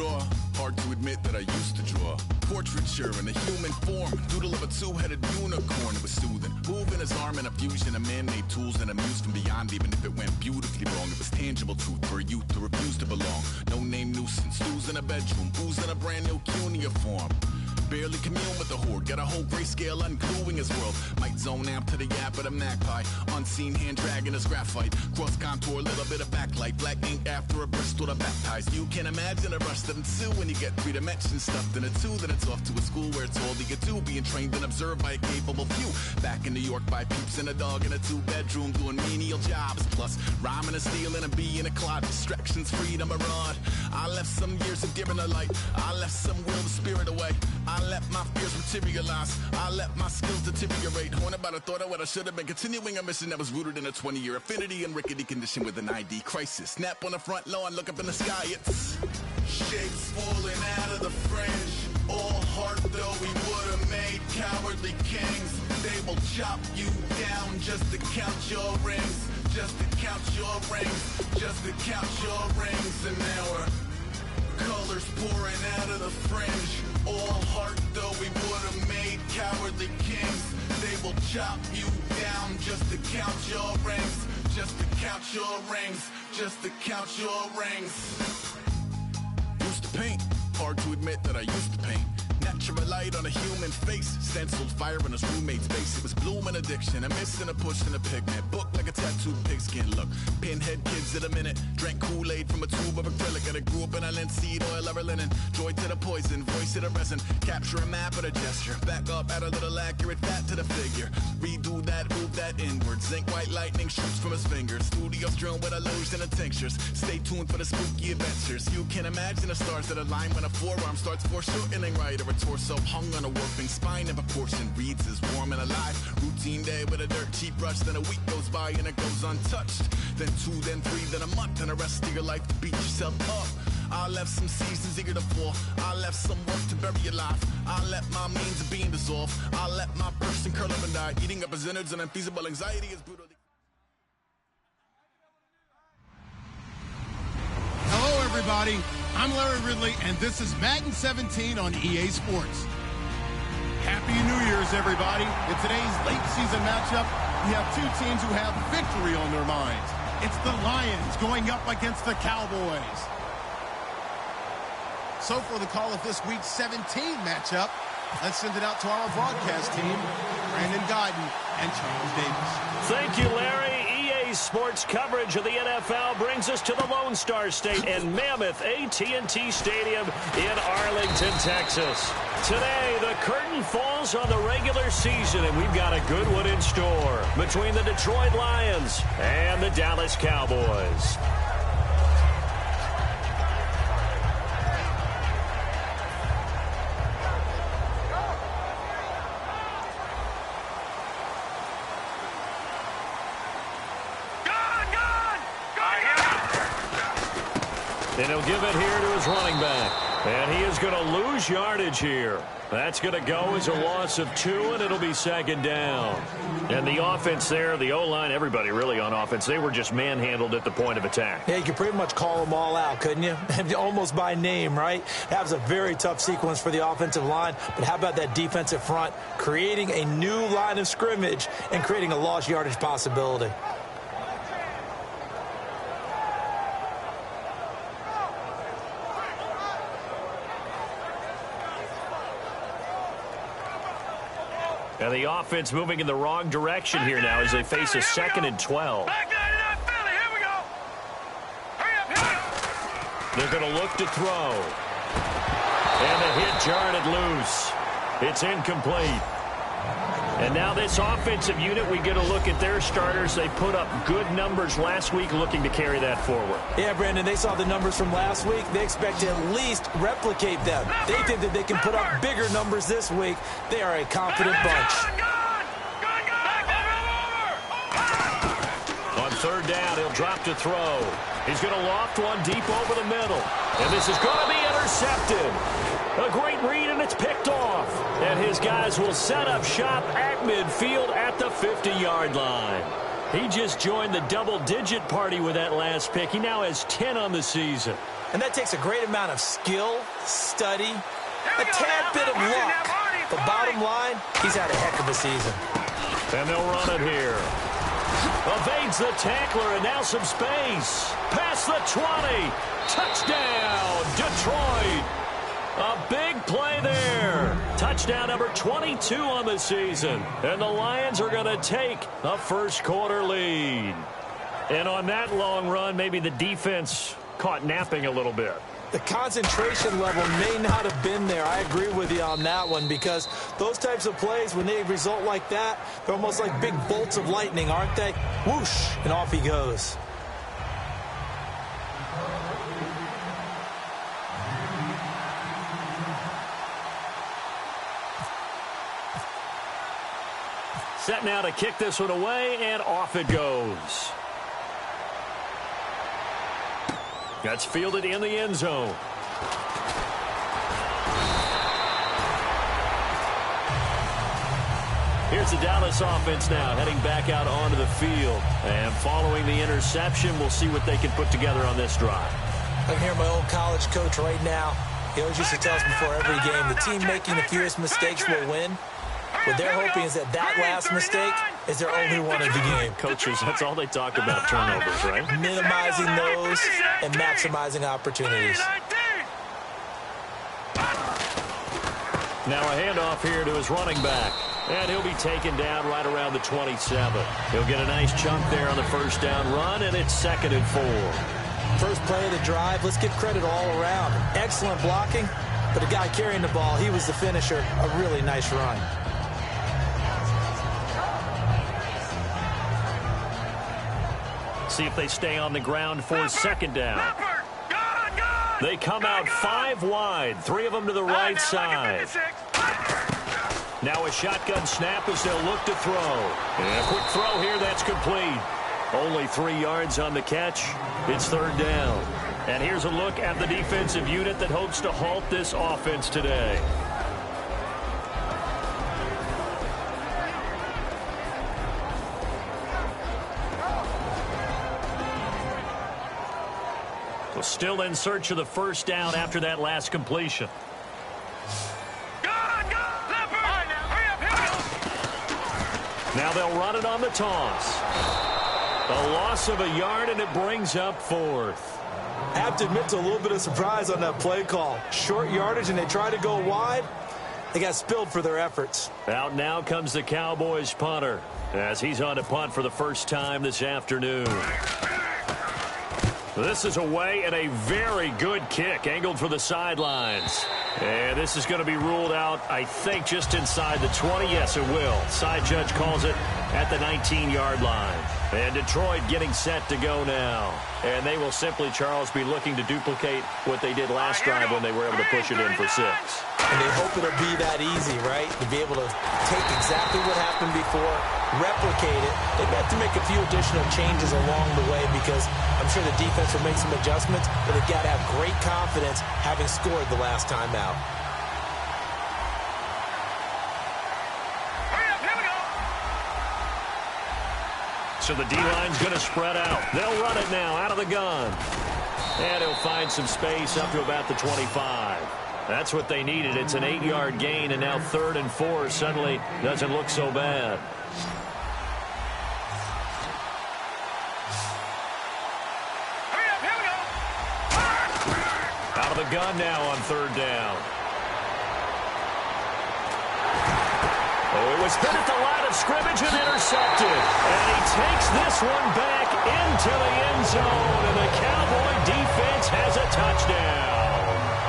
draw. Hard to admit that I used to draw. Portraiture in a human form. Doodle of a two-headed unicorn. It was soothing. Moving his arm in a fusion of man-made tools and a muse from beyond. Even if it went beautifully wrong, it was tangible truth for a youth to refuse to belong. No-name nuisance. Stews in a bedroom. Booze in a brand new cuneiform. Barely commune with the horde. Got a whole grayscale ungluing his world. Might zone amp to the yap of the magpie. Unseen hand dragging his graphite. Cross contour, little bit of backlight. Black ink after a Bristol to baptize. You can imagine a rush that ensue when you get 3 dimensions stuffed in a 2. Then it's off to a school where it's all you do. Being trained and observed by a capable few. Back in New York by peeps and a dog in a 2-bedroom doing menial jobs. Plus rhyming and stealing and being a clod. Distractions, freedom, a rod. I left some years of giving a light. I left some will, the spirit away. I let my fears materialize. I let my skills deteriorate. Horn about a thought of what I should have been. Continuing a mission that was rooted in a 20-year affinity and rickety condition with an ID crisis. Snap on the front lawn, look up in the sky. It's shapes falling out of the fringe. All heart though we would have made cowardly kings. They will chop you down just to count your rings. Just to count your rings. Just to count your rings. And now we're colors pouring out of the fringe. All heart though we would have made cowardly kings. They will chop you down just to count your rings. Just to count your rings. Just to count your rings. Used to paint. Hard to admit that I used to paint. Natural light on a human face. Stenciled fire in his roommate's face. It was blooming addiction. A missing a push and a pigment. Book like a tattooed pigskin look. Pinhead kids in a minute. Drank Kool-Aid from a tube of acrylic. And I grew up in a linseed oil ever linen. Joy to the poison. Voice to the resin. Capture a map of a gesture. Back up, add a little accurate fat to the figure. Redo that, move that inward. Zinc white lightning shoots from his fingers. Studio strewn with illusion and tinctures. Stay tuned for the spooky adventures. You can imagine the stars that align when a forearm starts foreshortening right. Or a torso hung on a warping spine in proportion. Reads as warm and alive. Routine day with a dirt cheap brush. Then a week goes by and it goes untouched. Then 2, then 3, then a month. And the rest of your life to beat yourself up. I left some seasons eager to fall. I left some work to bury your life. I let my means of being dissolved. I let my person curl up and die. Eating up his innards and unfeasible anxiety is brutally. Hello, everybody. I'm Larry Ridley, and this is Madden 17 on EA Sports. Happy New Year's, everybody. In today's late season matchup, we have 2 teams who have victory on their minds. It's the Lions going up against the Cowboys. So for the call of this week's 17 matchup, let's send it out to our broadcast team, Brandon Guyton and Charles Davis. Thank you, Larry. Sports coverage of the NFL brings us to the Lone Star State and Mammoth AT&T Stadium in Arlington, Texas. Today, the curtain falls on the regular season, and we've got a good one in store between the Detroit Lions and the Dallas Cowboys. And he'll give it here to his running back. And he is going to lose yardage here. That's going to go as a loss of 2, and it'll be 2nd down. And the offense there, the O-line, everybody really on offense, they were just manhandled at the point of attack. Yeah, you could pretty much call them all out, couldn't you? Almost by name, right? That was a very tough sequence for the offensive line. But how about that defensive front creating a new line of scrimmage and creating a lost yardage possibility? And the offense moving in the wrong direction here now as they face a 2nd and 12. They're going to look to throw. And the hit jarred it loose. It's incomplete. And now this offensive unit, we get a look at their starters. They put up good numbers last week, looking to carry that forward. Yeah, Brandon, they saw the numbers from last week. They expect to at least replicate them. They think that they can put up bigger numbers this week. They are a confident bunch. On 3rd down, he'll drop to throw. He's going to loft one deep over the middle. And this is going to be intercepted. A great read, and it's picked off. And his guys will set up shop at midfield at the 50-yard line. He just joined the double-digit party with that last pick. He now has 10 on the season. And that takes a great amount of skill, study, a tad bit of luck. The bottom line, he's had a heck of a season. And they'll run it here. Evades the tackler, and now some space. Past the 20. Touchdown, Detroit. A big play there. Touchdown number 22 on the season. And the Lions are going to take a first-quarter lead. And on that long run, maybe the defense caught napping a little bit. The concentration level may not have been there. I agree with you on that one, because those types of plays, when they result like that, they're almost like big bolts of lightning, aren't they? Whoosh, and off he goes. Set now to kick this one away, and off it goes. That's fielded in the end zone. Here's the Dallas offense now, heading back out onto the field. And following the interception, we'll see what they can put together on this drive. I can hear my old college coach right now. He always used to tell us before every game, the team making the fewest mistakes will win. What they're hoping is that last mistake is their only one of the game. Coaches, that's all they talk about, turnovers, right? Minimizing those and maximizing opportunities. Now a handoff here to his running back. And he'll be taken down right around the 27. He'll get a nice chunk there on the first down run, and it's 2nd and 4. First play of the drive, let's give credit all around. Excellent blocking, but the guy carrying the ball, he was the finisher. A really nice run. See if they stay on the ground for 2nd down. They come out 5 wide, 3 of them to the right side. Now a shotgun snap as they'll look to throw. And a quick throw here, that's complete. Only 3 yards on the catch. It's 3rd down. And here's a look at the defensive unit that hopes to halt this offense today. Still in search of the first down after that last completion. Now they'll run it on the toss. A loss of a yard, and it brings up 4th. I have to admit to a little bit of surprise on that play call. Short yardage, and they try to go wide. They got spilled for their efforts. Out now comes the Cowboys punter as he's on to punt for the first time this afternoon. This is away, and a very good kick angled for the sidelines. And this is going to be ruled out, I think, just inside the 20. Yes, it will. Side judge calls it at the 19-yard line. And Detroit getting set to go now. And they will simply, Charles, be looking to duplicate what they did last drive when they were able to push it in for 6. And they hope it'll be that easy, right? To be able to take exactly what happened before, replicate it. They have to make a few additional changes along the way, because I'm sure the defense will make some adjustments, but they've got to have great confidence having scored the last time out. So the D-line's going to spread out. They'll run it now out of the gun. And he'll find some space up to about the 25. That's what they needed. It's an 8-yard gain, and now 3rd and 4 suddenly doesn't look so bad. Out of the gun now on 3rd down. Oh, it was hit at the line of scrimmage and intercepted. And he takes this one back into the end zone, and the Cowboy defense has a touchdown.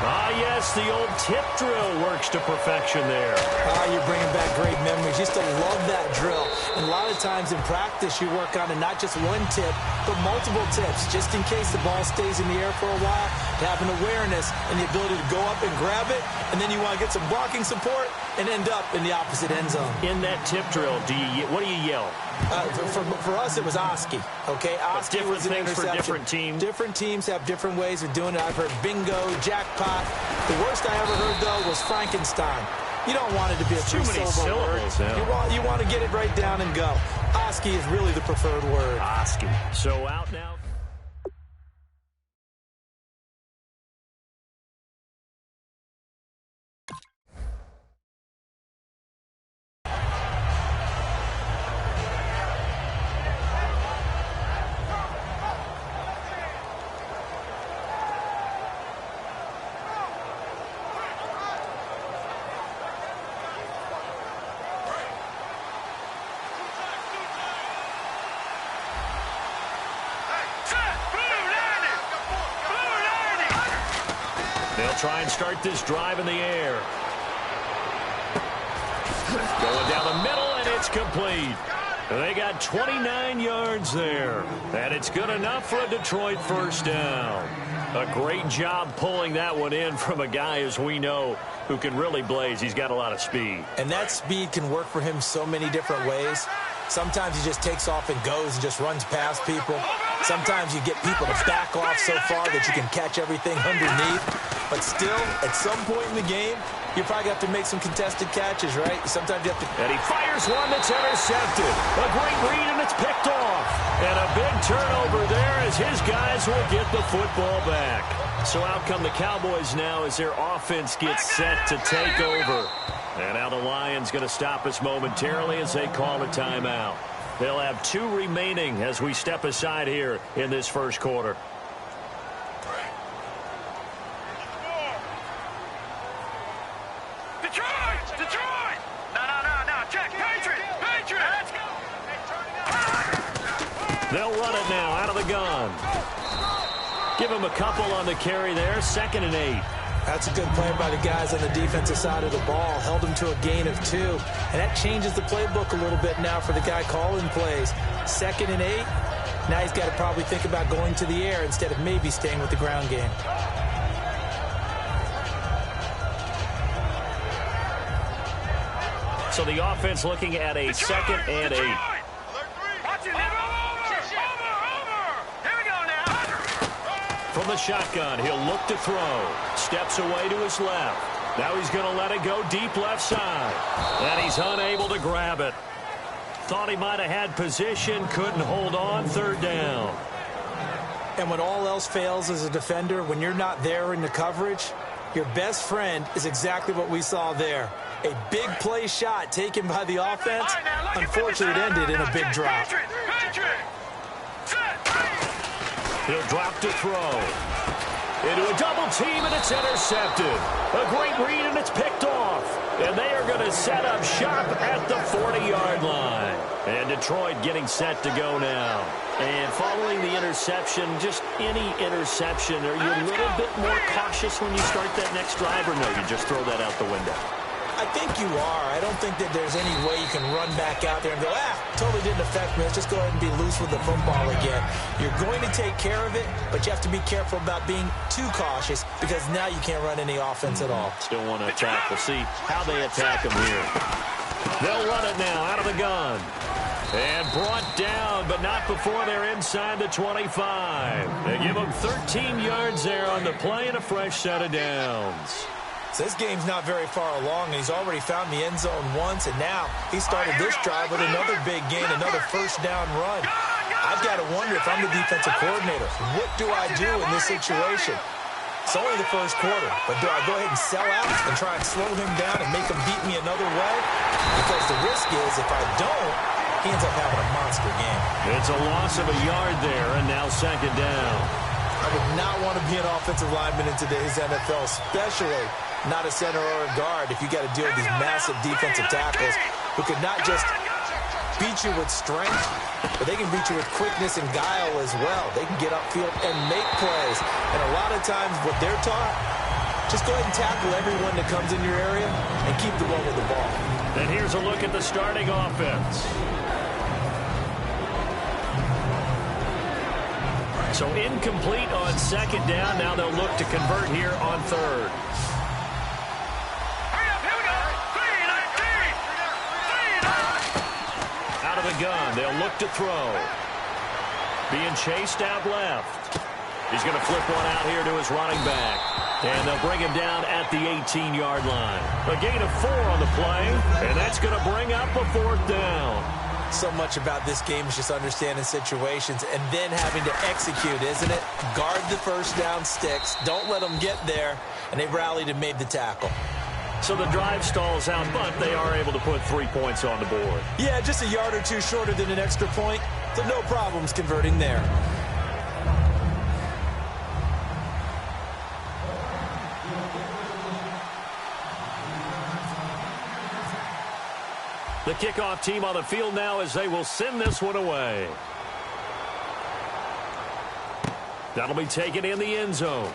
Ah, yes, the old tip drill works to perfection there. Ah, you're bringing back great memories. Used to love that drill. And a lot of times in practice, you work on it, not just one tip, but multiple tips, just in case the ball stays in the air for a while, to have an awareness and the ability to go up and grab it, and then you want to get some blocking support and end up in the opposite end zone. In that tip drill, what do you yell? For us, it was Oski. Okay, Oski was an interception. For different teams. Different teams have different ways of doing it. I've heard bingo, jackpot. The worst I ever heard, though, was Frankenstein. You don't want it to be a too many syllables. word. You want to get it right down and go. Oski is really the preferred word. Oski. So out now. They'll try and start this drive in the air. Going down the middle, and it's complete. They got 29 yards there, and it's good enough for a Detroit first down. A great job pulling that one in from a guy, as we know, who can really blaze. He's got a lot of speed. And that speed can work for him so many different ways. Sometimes he just takes off and goes and just runs past people. Sometimes you get people to back off so far that you can catch everything underneath. But still, at some point in the game, you probably have to make some contested catches, right? Sometimes you have to... And he fires one that's intercepted. A great read, and it's picked off. And a big turnover there as his guys will get the football back. So out come the Cowboys now as their offense gets set to take over. And now the Lions going to stop us momentarily as they call a timeout. They'll have 2 remaining as we step aside here in this first quarter. Detroit! No, check, Patriot! Let's go! They'll run it now out of the gun. Give him a couple on the carry there, 2nd and 8. That's a good play by the guys on the defensive side of the ball. Held him to a gain of 2. And that changes the playbook a little bit now for the guy calling plays. 2nd and 8. Now he's got to probably think about going to the air instead of maybe staying with the ground game. So the offense looking at a 2nd and 8. From the shotgun, he'll look to throw. Steps away to his left. Now he's going to let it go deep left side. And he's unable to grab it. Thought he might have had position, couldn't hold on, 3rd down. And when all else fails as a defender, when you're not there in the coverage, your best friend is exactly what we saw there. A big play shot taken by the offense. Unfortunately, it ended in a big drop. He'll drop to throw. Into a double team, and it's intercepted. A great read, and it's picked off. And they are going to set up shop at the 40-yard line. And Detroit getting set to go now. And following the interception, just any interception, are you a little bit more cautious when you start that next drive, or no, you just throw that out the window? I think you are. I don't think that there's any way you can run back out there and go, totally didn't affect me. Let's just go ahead and be loose with the football again. You're going to take care of it, but you have to be careful about being too cautious because now you can't run any offense at all. Still want to attack. We'll see how they attack him here. They'll run it now out of the gun. And brought down, but not before they're inside the 25. They give him 13 yards there on the play and a fresh set of downs. So this game's not very far along, and he's already found the end zone once, and now he started this drive with another big gain, another first down run. I've got to wonder if I'm the defensive coordinator, what do I do in this situation? It's only the first quarter, but do I go ahead and sell out and try and slow him down and make him beat me another way? Because the risk is if I don't, he ends up having a monster game. It's a loss of a yard there, and now 2nd down. I would not want to be an offensive lineman in today's NFL, especially not a center or a guard if you got to deal with these massive defensive tackles who could not just beat you with strength, but they can beat you with quickness and guile as well. They can get upfield and make plays. And a lot of times what they're taught, just go ahead and tackle everyone that comes in your area and keep the one with the ball. And here's a look at the starting offense. So incomplete on 2nd down. Now they'll look to convert here on 3rd. Out of the gun. They'll look to throw. Being chased out left. He's going to flip one out here to his running back. And they'll bring him down at the 18-yard line. A gain of 4 on the play, and that's going to bring up a 4th down. So much about this game is just understanding situations and then having to execute, isn't it? Guard the first down sticks. Don't let them get there. And they rallied and made the tackle. So the drive stalls out, but they are able to put 3 points on the board. Yeah, just a yard or two shorter than an extra point. So no problems converting there. The kickoff team on the field now as they will send this one away. That'll be taken in the end zone.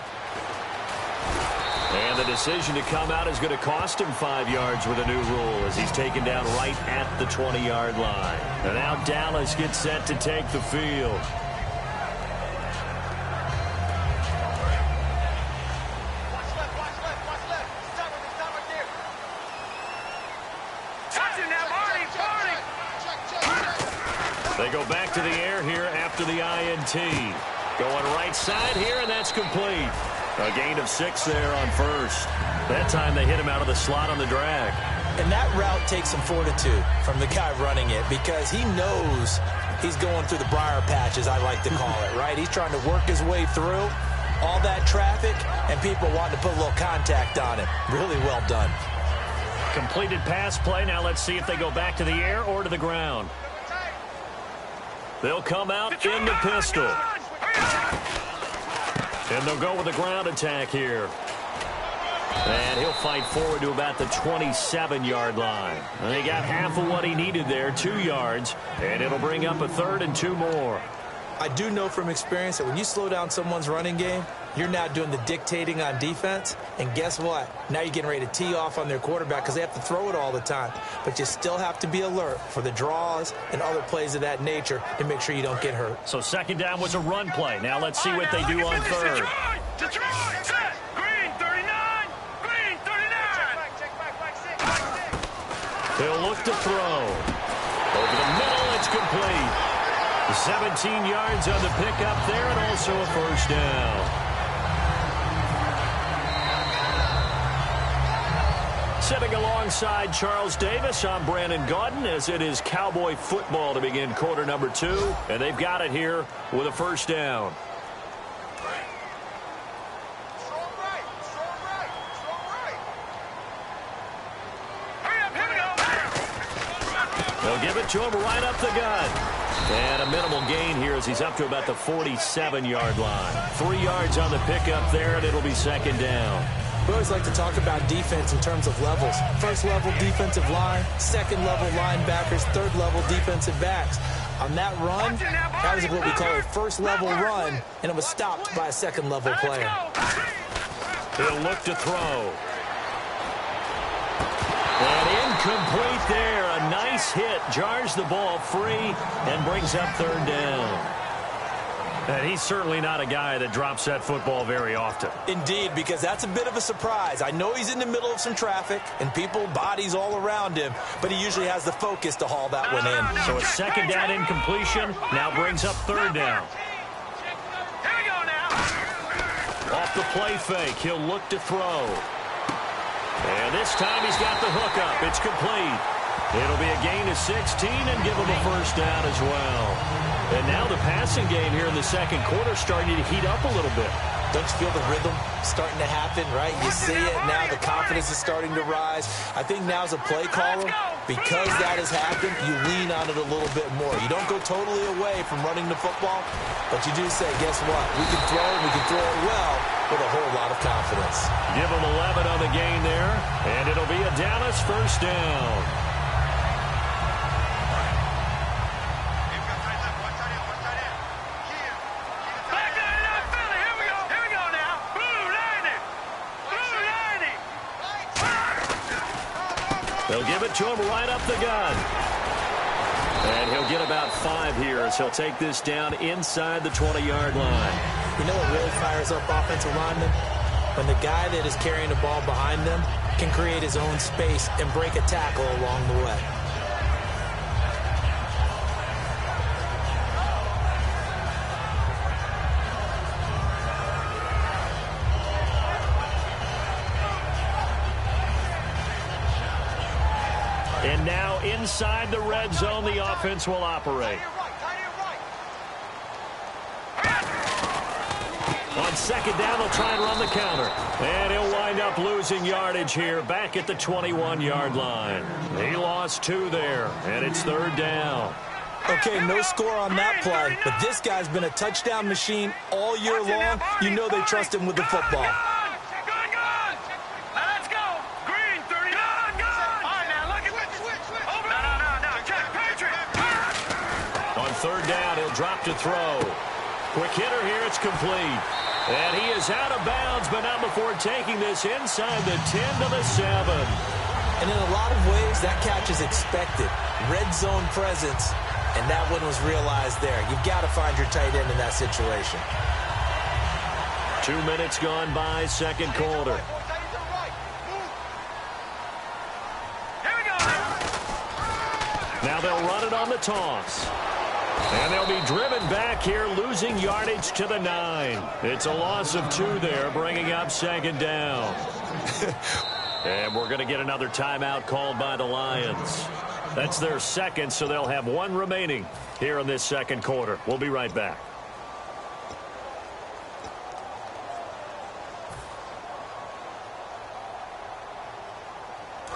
And the decision to come out is going to cost him 5 yards with a new rule as he's taken down right at the 20-yard line. And now Dallas gets set to take the field. They go back to the air here after the INT. Going right side here, and that's complete. A gain of 6 there on first. That time they hit him out of the slot on the drag. And that route takes some fortitude from the guy running it because he knows he's going through the briar patch, as I like to call it, right? He's trying to work his way through all that traffic, and people want to put a little contact on him. Really well done. Completed pass play. Now let's see if they go back to the air or to the ground. They'll come out in the pistol. And they'll go with the ground attack here. And he'll fight forward to about the 27-yard line. And he got half of what he needed there, 2 yards. And it'll bring up a 3rd and 2 more. I do know from experience that when you slow down someone's running game, you're now doing the dictating on defense. And guess what? Now you're getting ready to tee off on their quarterback because they have to throw it all the time. But you still have to be alert for the draws and other plays of that nature to make sure you don't get hurt. So second down was a run play. Now let's see what they do on third. Detroit, set. Green 39. Green 39. He'll look to throw. Over the middle, it's complete. 17 yards on the pickup there and also a first down. Sitting alongside Charles Davis, I'm Brandon Gaudin as it is Cowboy football to begin quarter number 2. And they've got it here with a first down. They'll give it to him right up the gut. And a minimal gain here as he's up to about the 47-yard line. 3 yards on the pickup there, and it'll be second down. We always like to talk about defense in terms of levels. First level defensive line, second level linebackers, third level defensive backs. On that run, that was what we call a first level run, and it was stopped by a second level player. He'll look to throw. And incomplete there. A nice hit. Jars the ball free and brings up third down. And he's certainly not a guy that drops that football very often. Indeed, because that's a bit of a surprise. I know he's in the middle of some traffic and people, bodies all around him, but he usually has the focus to haul that one in. So a second down incompletion now brings up third down. Here we go now. Off the play fake, he'll look to throw. And this time he's got the hook up. It's complete. It'll be a gain of 16 and give him a first down as well. And now the passing game here in the second quarter starting to heat up a little bit. Don't you feel the rhythm starting to happen, right? You see it now. The confidence is starting to rise. I think now as a play caller, because that has happened, you lean on it a little bit more. You don't go totally away from running the football, but you do say, guess what? We can throw it well with a whole lot of confidence. Give him 11 on the gain there, and it'll be a Dallas first down. They'll give it to him right up the gut. And he'll get about 5 here as he'll take this down inside the 20-yard line. You know what really fires up offensive linemen? When the guy that is carrying the ball behind them can create his own space and break a tackle along the way. And now inside the red zone the offense will operate. On second down, they'll try and run the counter. And he'll wind up losing yardage here back at the 21-yard line. He lost 2 there, and it's third down. Okay, no score on that play, but this guy's been a touchdown machine all year long. You know they trust him with the football. On third down, he'll drop to throw. Quick hitter here, it's complete. And he is out of bounds, but not before taking this inside the 10 to the 7. And in a lot of ways, that catch is expected. Red zone presence, and that one was realized there. You've got to find your tight end in that situation. 2 minutes gone by, second quarter. Now they'll run it on the toss. And they'll be driven back here, losing yardage to the 9. It's a loss of 2 there, bringing up second down. And we're going to get another timeout called by the Lions. That's their second, so they'll have 1 remaining here in this second quarter. We'll be right back.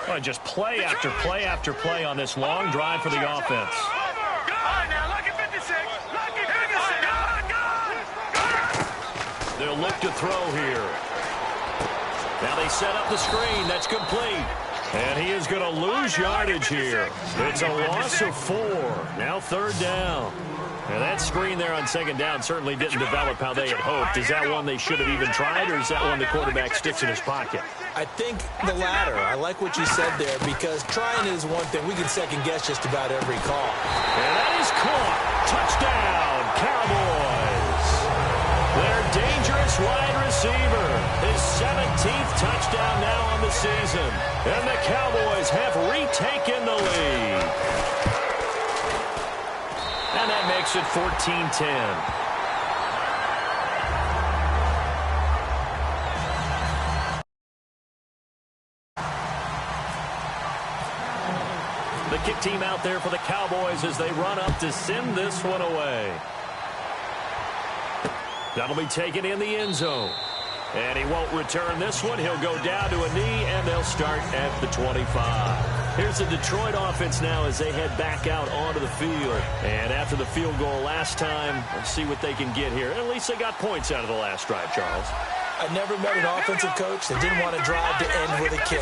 Oh, just play after play after play on this long drive for the offense. They'll look to throw here. Now they set up the screen. That's complete. And he is going to lose yardage here. It's a loss of 4. Now third down. And that screen there on second down certainly didn't develop how they had hoped. Is that one they should have even tried, or is that one the quarterback sticks in his pocket? I think the latter. I like what you said there, because trying is one thing. We can second-guess just about every call. And that is caught. Touchdown, Cowboys. Their dangerous wide receiver. His 17th touchdown now on the season. And the Cowboys have retaken the lead. And that makes it 14-10. The kick team out there for the Cowboys as they run up to send this one away. That'll be taken in the end zone. And he won't return this one. He'll go down to a knee, and they'll start at the 25. Here's the Detroit offense now as they head back out onto the field. And after the field goal last time, let's see what they can get here. At least they got points out of the last drive, Charles. I never met an offensive coach that didn't want to drive to end with a kick.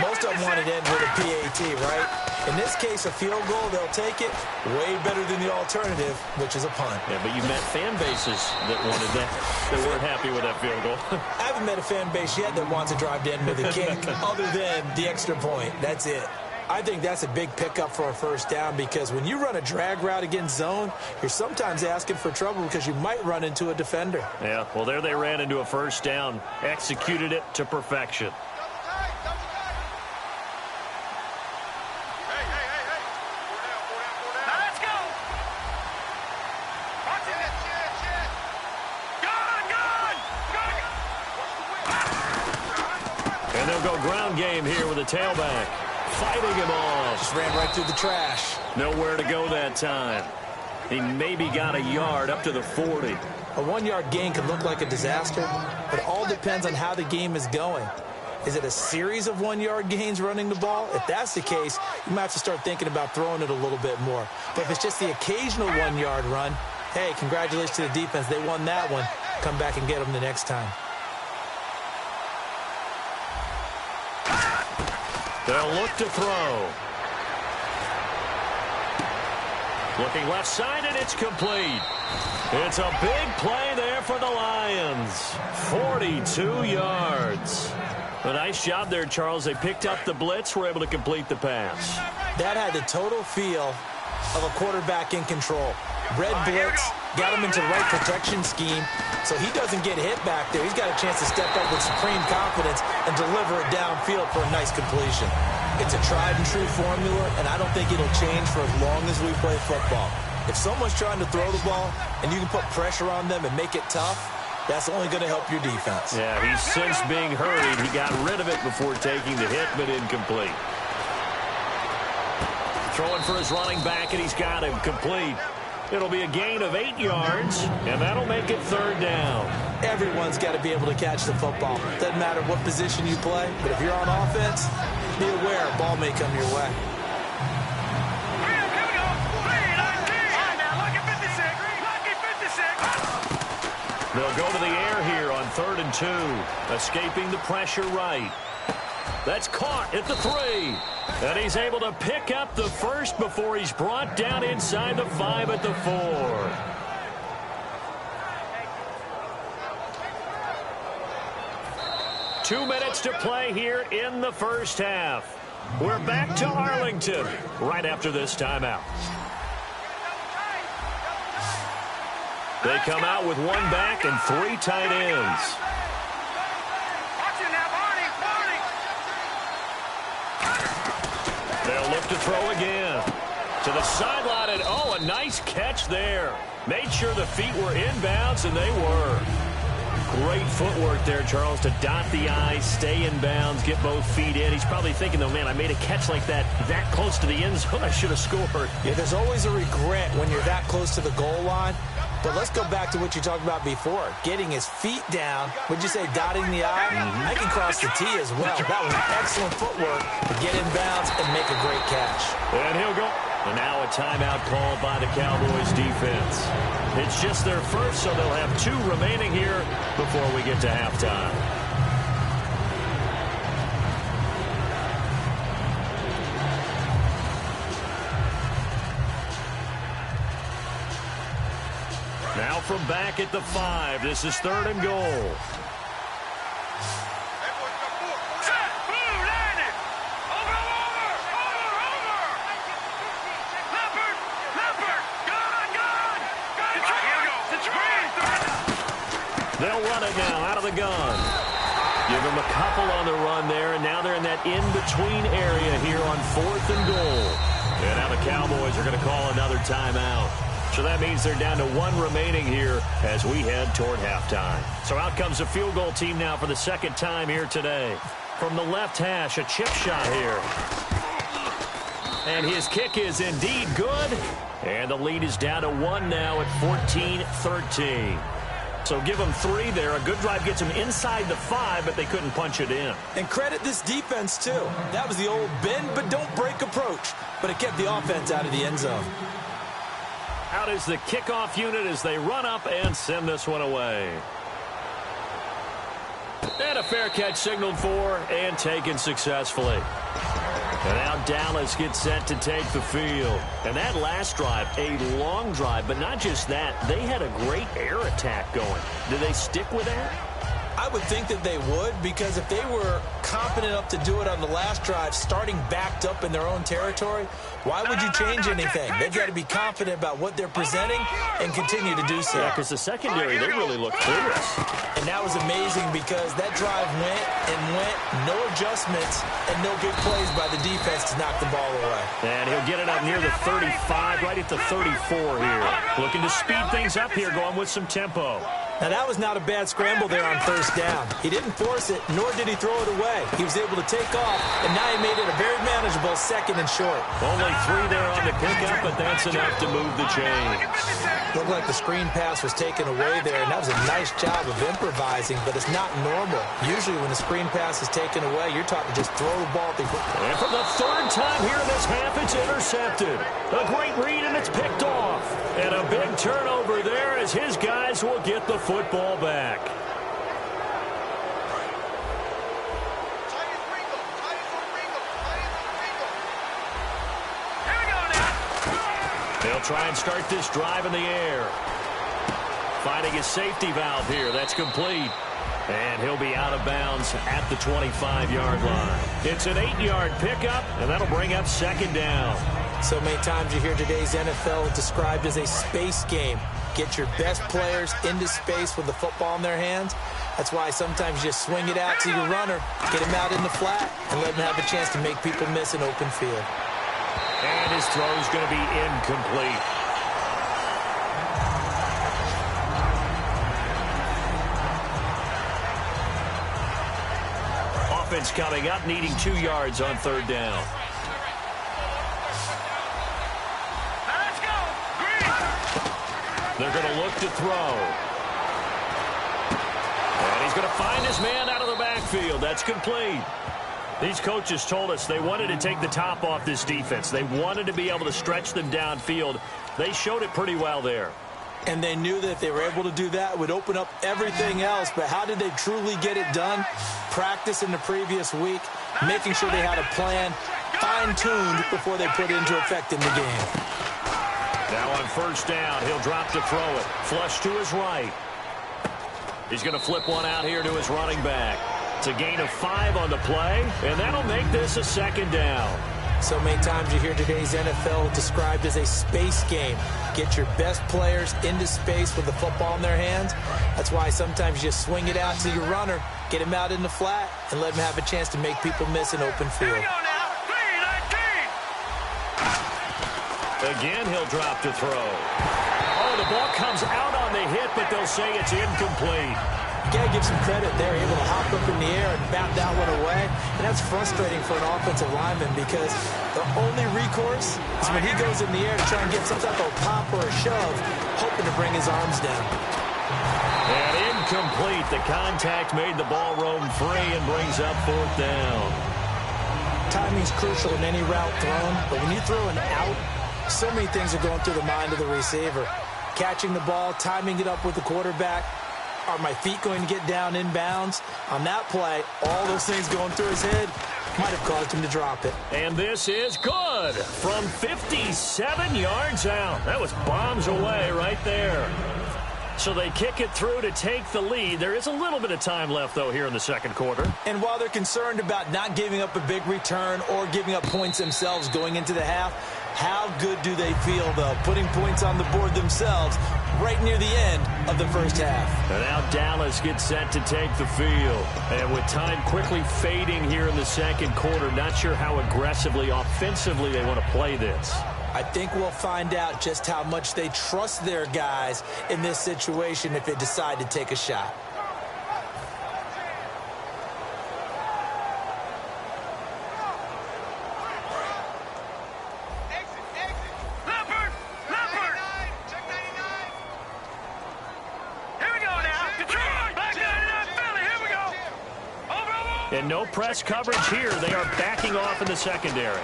Most of them wanted to end with a PAT, right? In this case, a field goal, they'll take it. Way better than the alternative, which is a punt. Yeah, but you met fan bases that wanted that, that weren't happy with that field goal. I haven't met a fan base yet that wants to drive to end with a kick, other than the extra point. That's it. I think that's a big pickup for a first down, because when you run a drag route against zone, you're sometimes asking for trouble because you might run into a defender. Yeah, well, there they ran into a first down, executed it to perfection. And they'll go ground game here with a tailback. Fighting him off. Just ran right through the trash. Nowhere to go that time. He maybe got a yard up to the 40. A 1-yard gain can look like a disaster, but it all depends on how the game is going. Is it a series of 1-yard gains running the ball? If that's the case, you might have to start thinking about throwing it a little bit more. But if it's just the occasional 1-yard run, hey, congratulations to the defense. They won that one. Come back and get them the next time. They'll look to throw. Looking left side, and it's complete. It's a big play there for the Lions. 42 yards. A nice job there, Charles. They picked up the blitz, were able to complete the pass. That had the total feel of a quarterback in control. Red blitz, got him into the right protection scheme, so he doesn't get hit back there. He's got a chance to step up with supreme confidence and deliver it downfield for a nice completion. It's a tried-and-true formula, and I don't think it'll change for as long as we play football. If someone's trying to throw the ball and you can put pressure on them and make it tough, that's only going to help your defense. Yeah, he's since being hurried. He got rid of it before taking the hit, but incomplete. throwing for his running back, and he's got him complete. It'll be a gain of 8 yards, and that'll make it 3rd down. Everyone's got to be able to catch the football. Doesn't matter what position you play, but if you're on offense, be aware a ball may come your way. They'll go to the air here on 3rd and 2, escaping the pressure right. That's caught at the 3. And he's able to pick up the first before he's brought down inside the 5 at the 4. Two minutes to play here in the first half. We're back to Arlington right after this timeout. They come out with 1 back and 3 tight ends. They'll look to throw again. To the sideline, and oh, a nice catch there. Made sure the feet were inbounds, and they were. Great footwork there, Charles, to dot the I's, stay in bounds, get both feet in. He's probably thinking, though, man, I made a catch like that close to the end zone. I should have scored. Yeah, there's always a regret when you're that close to the goal line. But let's go back to what you talked about before. Getting his feet down. Would you say dotting the I? I can cross the T as well. That was excellent footwork to get in bounds and make a great catch. And he'll go. And now a timeout called by the Cowboys defense. It's just their first, so they'll have 2 remaining here before we get to halftime. Now from back at the 5, this is 3rd and goal. They'll run it now out of the gun. Give them a couple on the run there, and now they're in that in-between area here on 4th and goal. And now the Cowboys are going to call another timeout. So that means they're down to 1 remaining here as we head toward halftime. So out comes the field goal team now for the 2nd time here today. From the left hash, a chip shot here. And his kick is indeed good. And the lead is down to 1 now at 14-13. So give them 3 there. A good drive gets them inside the 5, but they couldn't punch it in. And credit this defense, too. That was the old bend but don't break approach. But it kept the offense out of the end zone. Out is the kickoff unit as they run up and send this one away. And a fair catch signaled for and taken successfully. And now Dallas gets set to take the field. And that last drive, a long drive, but not just that. They had a great air attack going. Do they stick with that? I would think that they would, because if they were confident enough to do it on the last drive, starting backed up in their own territory, why would you change anything? They've got to be confident about what they're presenting and continue to do so. Yeah, because the secondary, they really look clueless. And that was amazing because that drive went and went, no adjustments, and no big plays by the defense to knock the ball away. And he'll get it up near the 35, right at the 34 here. Looking to speed things up here, going with some tempo. Now, that was not a bad scramble there on 1st down. He didn't force it, nor did he throw it away. He was able to take off, and now he made it a very manageable 2nd and short. Only 3 there on the pickup, but that's enough to move the chains. Looked like the screen pass was taken away there, and that was a nice job of improvising, but it's not normal. Usually when the screen pass is taken away, you're taught to just throw the ball. And for the 3rd time here in this half, it's intercepted. A great read, and it's picked off. And a big turnover there as his guys will get the football back. They'll try and start this drive in the air. Finding his safety valve here. That's complete. And he'll be out of bounds at the 25-yard line. It's an 8-yard pickup, and that'll bring up 2nd down. So many times you hear today's NFL described as a space game. Get your best players into space with the football in their hands. That's why sometimes you just swing it out to your runner, get him out in the flat, and let him have a chance to make people miss an open field. And his throw is going to be incomplete. Offense coming up, needing 2 yards on 3rd down. They're going to look to throw. And he's going to find his man out of the backfield. That's complete. These coaches told us they wanted to take the top off this defense. They wanted to be able to stretch them downfield. They showed it pretty well there. And they knew that if they were able to do that, it would open up everything else. But how did they truly get it done? Practice in the previous week, making sure they had a plan, fine-tuned before they put it into effect in the game. Now on first down, he'll drop to throw it. Flush to his right. He's going to flip one out here to his running back. It's a gain of 5 on the play, and that'll make this a second down. So many times you hear today's NFL described as a space game. Get your best players into space with the football in their hands. That's why sometimes you just swing it out to your runner, get him out in the flat, and let him have a chance to make people miss an open field. Here we go now. 3-19. Again, he'll drop to throw. Oh, the ball comes out on the hit, but they'll say it's incomplete. You got to give some credit. They're able to hop up in the air and bat that one away. And that's frustrating for an offensive lineman because the only recourse is when he goes in the air to try and get some type of pop or a shove, hoping to bring his arms down. And incomplete. The contact made the ball roam free and brings up fourth down. Timing's crucial in any route thrown, but when you throw an out, so many things are going through the mind of the receiver. Catching the ball, timing it up with the quarterback. Are my feet going to get down inbounds? On that play, all those things going through his head might have caused him to drop it. And this is good from 57 yards out. That was bombs away right there. So they kick it through to take the lead. There is a little bit of time left, though, here in the second quarter. And while they're concerned about not giving up a big return or giving up points themselves going into the half, how good do they feel, though, putting points on the board themselves right near the end of the first half? And now Dallas gets set to take the field. And with time quickly fading here in the second quarter, not sure how aggressively, offensively they want to play this. I think we'll find out just how much they trust their guys in this situation if they decide to take a shot. And no press coverage here. They are backing off in the secondary.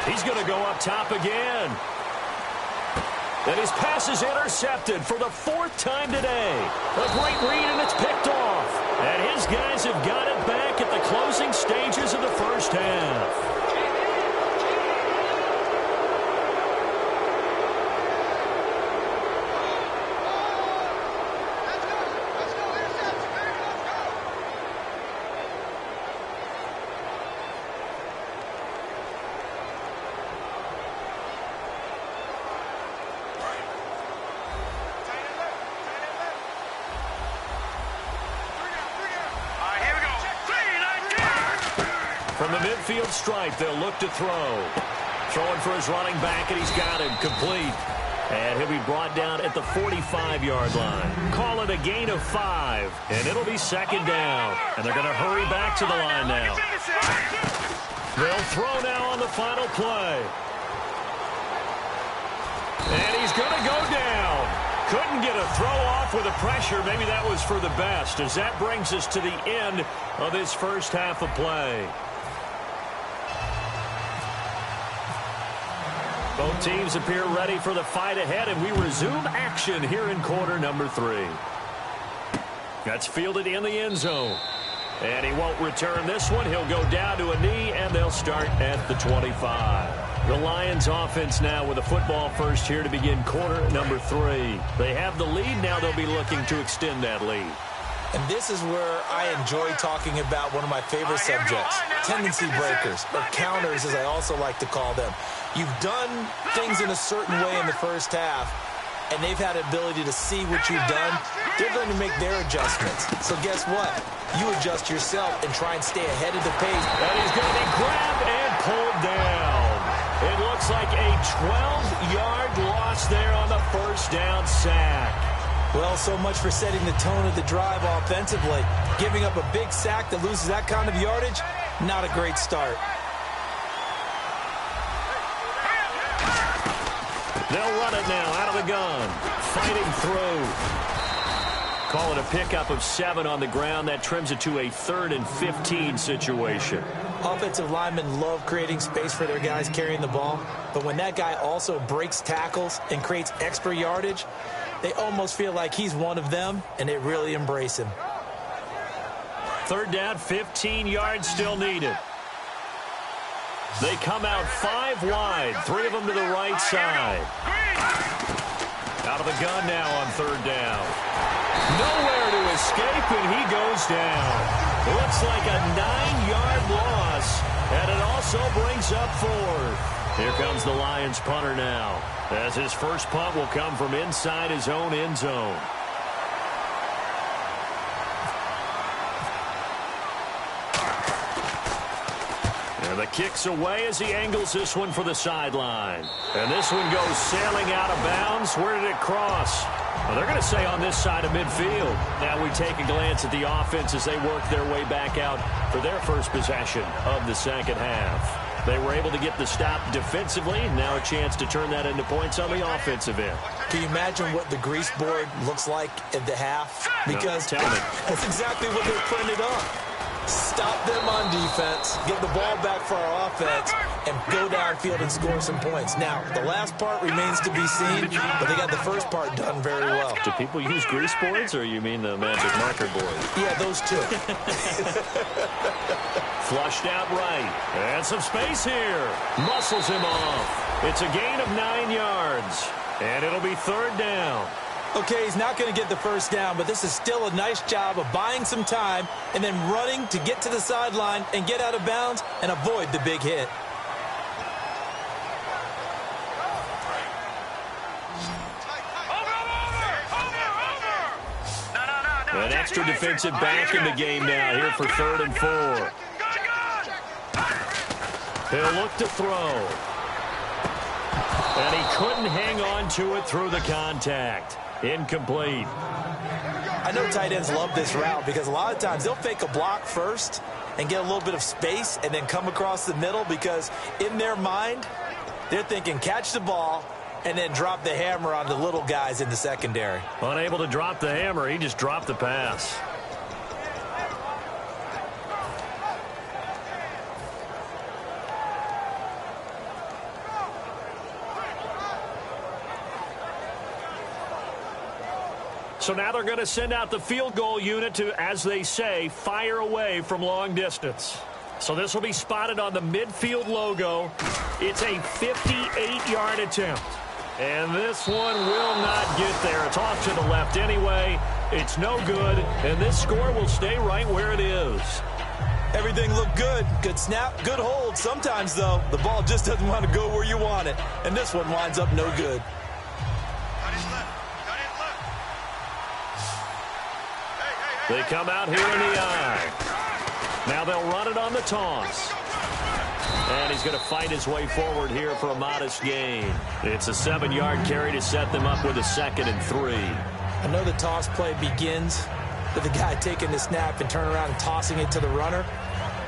He's going to go up top again. And his pass is intercepted for the 4th time today. A great read, and it's picked off. And his guys have got it back at the closing stages of the first half. From the midfield stripe, they'll look to throw. Throwing for his running back, and he's got him complete. And he'll be brought down at the 45-yard line. Call it a gain of 5, and it'll be second down. And they're going to hurry back to the line now. They'll throw now on the final play. And he's going to go down. Couldn't get a throw off with the pressure. Maybe that was for the best, as that brings us to the end of this first half of play. Both teams appear ready for the fight ahead, and we resume action here in quarter number 3. That's fielded in the end zone. And he won't return this one. He'll go down to a knee, and they'll start at the 25. The Lions offense now with a football first here to begin quarter number 3. They have the lead. Now they'll be looking to extend that lead. And this is where I enjoy talking about one of my favorite subjects, tendency breakers, or counters as I also like to call them. You've done things in a certain way in the first half, and they've had an ability to see what you've done. They're going to make their adjustments. So guess what? You adjust yourself and try and stay ahead of the pace. And he's going to be grabbed and pulled down. It looks like a 12-yard loss there on the first down sack. Well, so much for setting the tone of the drive offensively. Giving up a big sack that loses that kind of yardage, not a great start. They'll run it now out of the gun. fighting through. Call it a pickup of 7 on the ground. That trims it to a 3rd and 15 situation. Offensive linemen love creating space for their guys carrying the ball, but when that guy also breaks tackles and creates extra yardage, they almost feel like he's one of them, and they really embrace him. 3rd down, 15 yards still needed. They come out 5 wide, 3 of them to the right side. Out of the gun now on 3rd down. Nowhere to escape, and he goes down. Looks like a 9-yard loss, and it also brings up 4th. Here comes the Lions punter now, as his first punt will come from inside his own end zone. And the kick's away as he angles this one for the sideline. And this one goes sailing out of bounds. Where did it cross? Well, they're going to say on this side of midfield. Now we take a glance at the offense as they work their way back out for their first possession of the second half. They were able to get the stop defensively. Now a chance to turn that into points on the offensive end. Can you imagine what the grease board looks like at the half? Because no, tell me. That's exactly what they printed up. Stop them on defense, get the ball back for our offense, and go downfield and score some points. Now, the last part remains to be seen, but they got the first part done very well. Do people use grease boards, or you mean the magic marker board? Yeah, those two. Flushed out right. And some space here. Muscles him off. It's a gain of 9 yards. And it'll be 3rd down. Okay, he's not going to get the first down, but this is still a nice job of buying some time and then running to get to the sideline and get out of bounds and avoid the big hit. An extra defensive back in the game now here for 3rd and 4. He'll look to throw. And he couldn't hang on to it through the contact. Incomplete. I know tight ends love this route because a lot of times they'll fake a block first and get a little bit of space and then come across the middle because in their mind, they're thinking catch the ball and then drop the hammer on the little guys in the secondary. Unable to drop the hammer, he just dropped the pass. So now they're going to send out the field goal unit to, as they say, fire away from long distance. So this will be spotted on the midfield logo. It's a 58-yard attempt. And this one will not get there. It's off to the left anyway. It's no good. And this score will stay right where it is. Everything looked good. Good snap, good hold. Sometimes, though, the ball just doesn't want to go where you want it. And this one winds up no good. They come out here in the eye. Now they'll run it on the toss. And he's going to fight his way forward here for a modest gain. It's a 7-yard carry to set them up with a 2nd and 3. I know the toss play begins with the guy taking the snap and turning around and tossing it to the runner.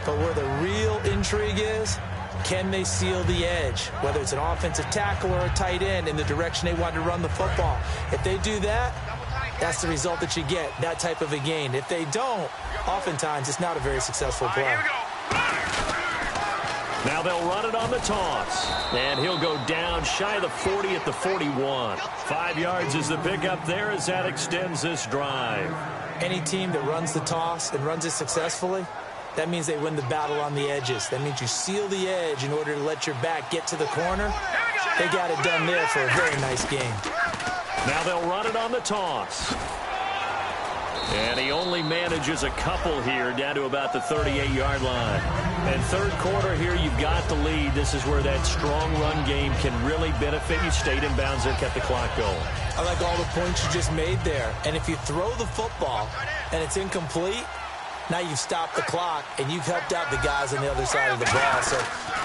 But where the real intrigue is, can they seal the edge? Whether it's an offensive tackle or a tight end in the direction they want to run the football. If they do that, that's the result that you get, that type of a gain. If they don't, oftentimes it's not a very successful play. Now they'll run it on the toss. And he'll go down shy of the 40 at the 41. 5 yards is the pickup there as that extends this drive. Any team that runs the toss and runs it successfully, that means they win the battle on the edges. That means you seal the edge in order to let your back get to the corner. They got it done there for a very nice game. Now they'll run it on the toss. And he only manages a couple here down to about the 38-yard line. And 3rd quarter here, you've got the lead. This is where that strong run game can really benefit you. Stayed in bounds there, kept the clock going. I like all the points you just made there. And if you throw the football and it's incomplete, Now you've stopped the clock, and you've helped out the guys on the other side of the ball. So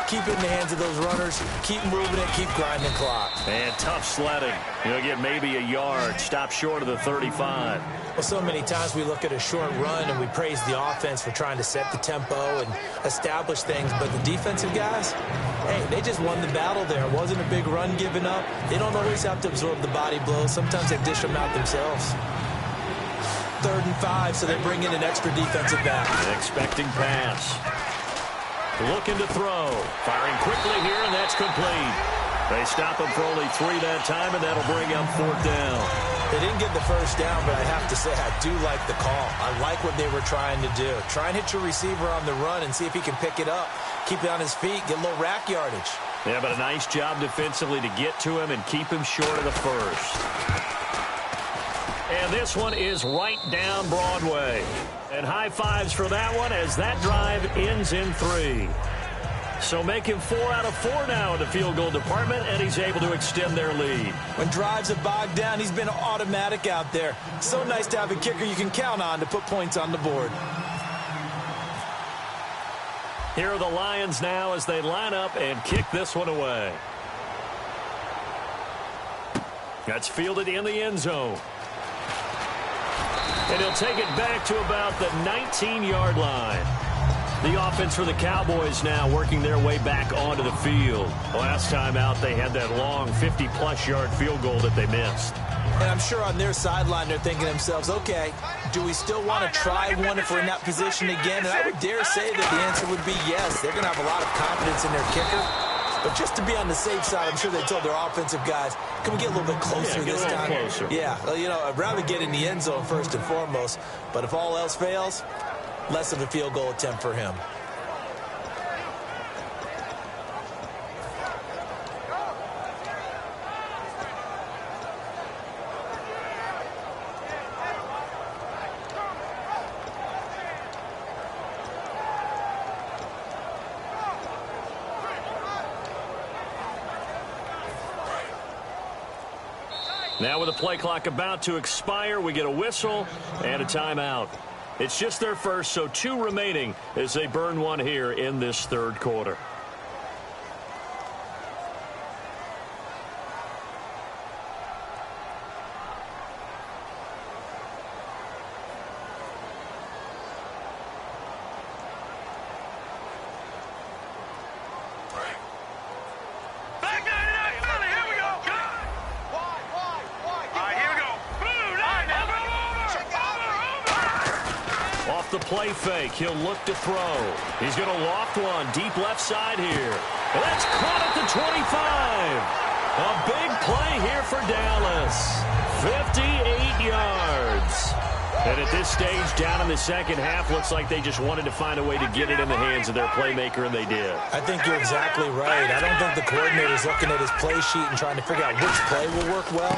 keep it in the hands of those runners. Keep moving it. Keep grinding clock. And tough sledding. You'll get maybe a yard. Stop short of the 35. Well, so many times we look at a short run and we praise the offense for trying to set the tempo and establish things. But the defensive guys, hey, they just won the battle there. It wasn't a big run given up. They don't always have to absorb the body blows. Sometimes they dish them out themselves. 3rd and 5, so they bring in an extra defensive back. Expecting pass. Looking to throw. Firing quickly here, and that's complete. They stop him for only 3 that time, and that'll bring up 4th down. They didn't get the first down, but I have to say I do like the call. I like what they were trying to do. Try and hit your receiver on the run and see if he can pick it up. Keep it on his feet, get a little rack yardage. Yeah, but a nice job defensively to get to him and keep him short of the first. And this one is right down Broadway. And high fives for that one as that drive ends in 3. So making 4 out of 4 now in the field goal department, and he's able to extend their lead. When drives have bogged down, he's been automatic out there. So nice to have a kicker you can count on to put points on the board. Here are the Lions now as they line up and kick this one away. That's fielded in the end zone. And he'll take it back to about the 19-yard line. The offense for the Cowboys now working their way back onto the field. Last time out, they had that long 50-plus yard field goal that they missed. And I'm sure on their sideline, they're thinking to themselves, okay, do we still want to try one if we're in that position again? And I would dare say that the answer would be yes. They're going to have a lot of confidence in their kicker. But just to be on the safe side, I'm sure they told their offensive guys, can we get a little bit closer this time? Closer. Yeah, well, you know, I'd rather get in the end zone first and foremost. But if all else fails, less of a field goal attempt for him. Now with the play clock about to expire, we get a whistle and a timeout. It's just their first, so 2 remaining as they burn one here in this 3rd quarter. The play fake. He'll look to throw. He's going to loft one deep left side here. And that's caught at the 25. A big play here for Dallas. 58 yards. And at this stage, down in the second half, looks like they just wanted to find a way to get it in the hands of their playmaker, and they did. I think you're exactly right. I don't think the coordinator's looking at his play sheet and trying to figure out which play will work well.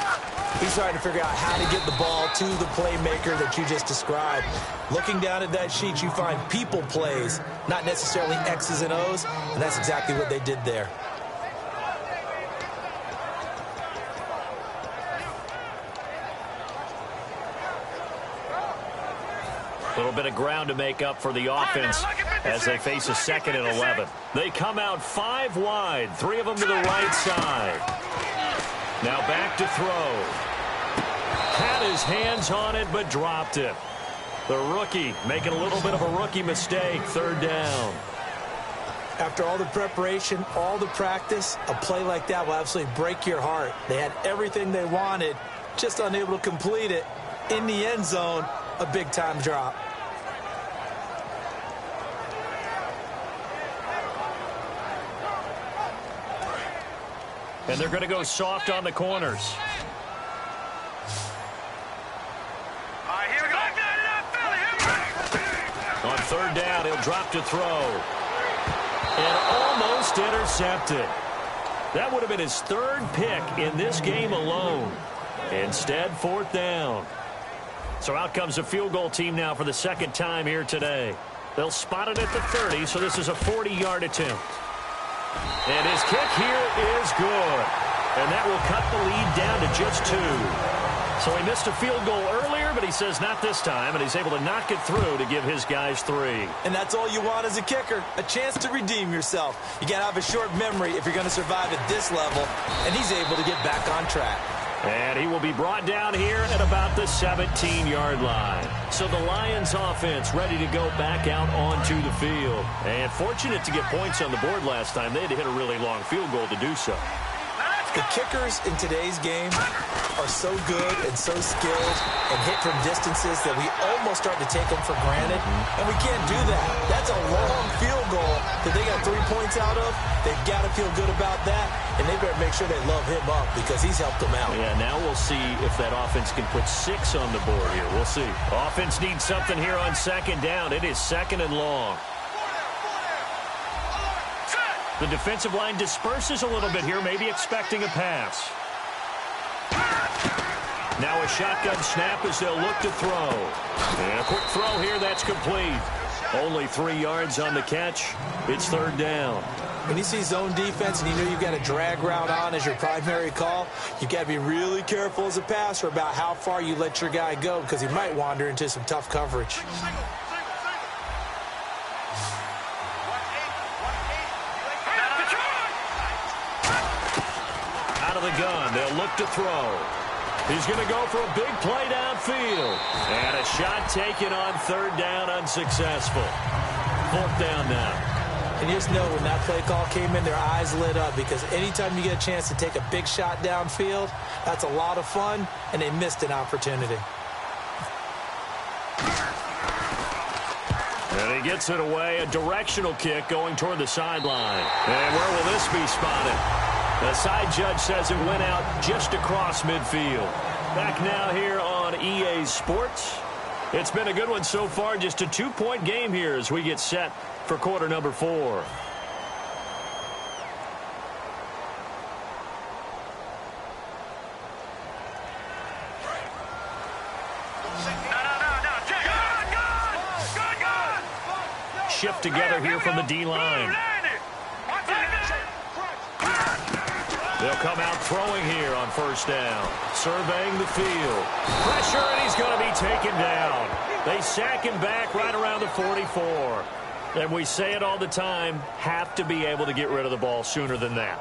He's trying to figure out how to get the ball to the playmaker that you just described. Looking down at that sheet, you find people plays, not necessarily X's and O's, and that's exactly what they did there. A little bit of ground to make up for the offense as they face a 2nd and 11. They come out 5 wide, 3 of them to the right side. Now back to throw. Had his hands on it, but dropped it. The rookie making a little bit of a rookie mistake, 3rd down. After all the preparation, all the practice, a play like that will absolutely break your heart. They had everything they wanted, just unable to complete it. In the end zone, a big-time drop. And they're going to go soft on the corners. On 3rd down, he'll drop to throw. And almost intercepted. That would have been his 3rd pick in this game alone. Instead, 4th down. So out comes the field goal team now for the 2nd time here today. They'll spot it at the 30, so this is a 40-yard attempt. And his kick here is good. And that will cut the lead down to just 2. So he missed a field goal earlier, but he says not this time, and he's able to knock it through to give his guys 3. And that's all you want as a kicker, a chance to redeem yourself. You got to have a short memory if you're going to survive at this level, and he's able to get back on track. And he will be brought down here at about the 17-yard line. So the Lions offense ready to go back out onto the field. And fortunate to get points on the board last time. They had to hit a really long field goal to do so. The kickers in today's game are so good and so skilled and hit from distances that we almost start to take them for granted, and we can't do that. That's a long field goal that they got 3 points out of. They've got to feel good about that, and they better make sure they love him up because he's helped them out. Yeah, now we'll see if that offense can put 6 on the board here. We'll see. Offense needs something here on second down. It is second and long. The defensive line disperses a little bit here, maybe expecting a pass. Now a shotgun snap as they'll look to throw. And a quick throw here, that's complete. Only 3 yards on the catch. It's third down. When you see zone defense and you know you've got a drag route on as your primary call, you've got to be really careful as a passer about how far you let your guy go because he might wander into some tough coverage. The gun. They'll look to throw. He's going to go for a big play downfield. And a shot taken on third down, unsuccessful. Fourth down now. And you just know when that play call came in, their eyes lit up because anytime you get a chance to take a big shot downfield, that's a lot of fun, and they missed an opportunity. And he gets it away. A directional kick going toward the sideline. And where will this be spotted? The side judge says it went out just across midfield. Back now here on EA Sports. It's been a good one so far. Just a 2-point game here as we get set for quarter number 4. Shift together here from the D-line. They'll come out throwing here on first down. Surveying the field. Pressure, and he's going to be taken down. They sack him back right around the 44. And we say it all the time, have to be able to get rid of the ball sooner than that.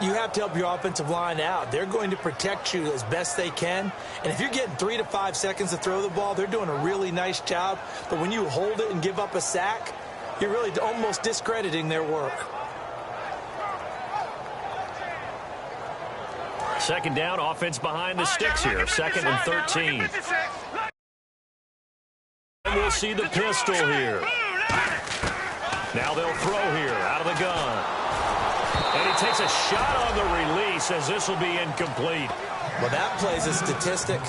You have to help your offensive line out. They're going to protect you as best they can. And if you're getting 3 to 5 seconds to throw the ball, they're doing a really nice job. But when you hold it and give up a sack, you're really almost discrediting their work. Second down, offense behind the sticks here. Second and 13. And we'll see the pistol here. Now they'll throw here out of the gun. And he takes a shot on the release as this will be incomplete. Well, that plays a statistic